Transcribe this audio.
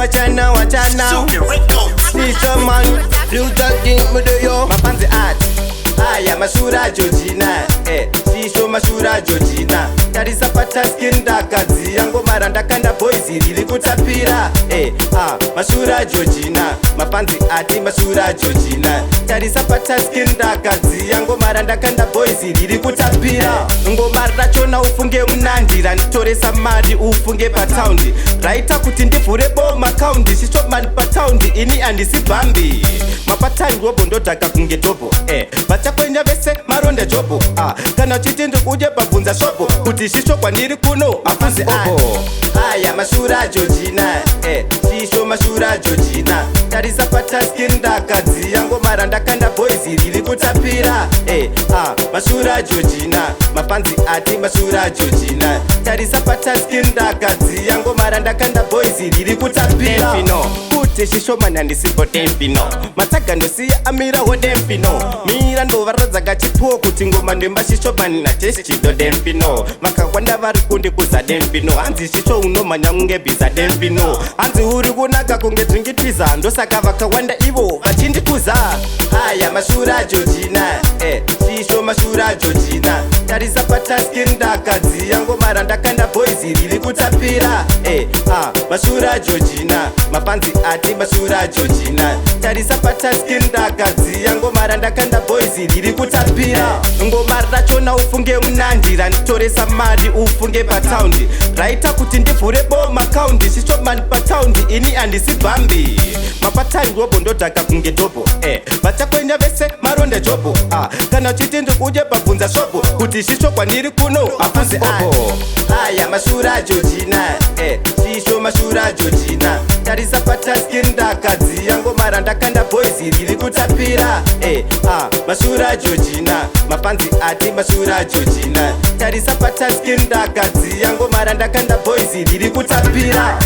wachana Shisho man, future king mudoyo Mapanzi art, aya Mashura aJojina Shisho Mashura aJojina Tarisa pata skin dakadzi yango maranda kanda boys riri kutapira Mashura aJojina Mapanzi art Mashura aJojina Tarisa pata skin dakadzi yango maranda kanda boys riri kutapira Ngoma rachona ufunge munandira nditoresa mari ufunge pataundi raita kuti ndivhure boma account Shisho man pataundi ini andisi bambi mapatai robo ndodhaka kunge topo vachakwenya vese maronda jobo kana chiti ndikuje pabvunza shopo kuti Shisho kwandiri kuno afuzi aya Mashura aJojina Shisho Mashura aJojina tarisa pata skin dakadzi yango maranda kanda boys riri kutapira Mashura aJojina mapanzi ati Mashura aJojina tarisa pata skin dakadzi yango maranda kanda boys riri kutapira kuti Shisho man andisipo tempino matsaga ndosiya amira ho tempino mira ndovaradza kachipuwo kuti ngoma ndemba Shisho man nateschido tempino makawanda vari kundikuza tempino hanzi Shisho unomanya kunge bhiza tempino hanzi uri kunaka kunge dzingitwiza ndosaka vakawanda ivo vachindikuza aya Mashura aJojina Shisho Mashura aJojina tarisa pata skin dakadzi yango maranda kanda boys riri kutapira Mashura aJojina mapanzi ati Mashura aJojina tarisa pata skin dakadzi yango maranda kanda boys riri kutapira ngoma rachona ufunge munandira nditoresa mari ufunge pataundi raita kuti ndivhure boma account Shisho man pataundi ini andisi bambi mapatai robo ndodhaka kunge topo vachakwenya vese maronda jobo kana chiti ndikuje pabvunza shopo kuti Shisho kwandiri kuno afuzi aya Mashura aJojina Shisho Mashura aJojina tarisa pata skin dakadzi yango maranda kanda boys riri kutapira Mashura aJojina mapanzi ati Mashura aJojina tarisa pata skin dakadzi yango maranda kanda boys riri kutapira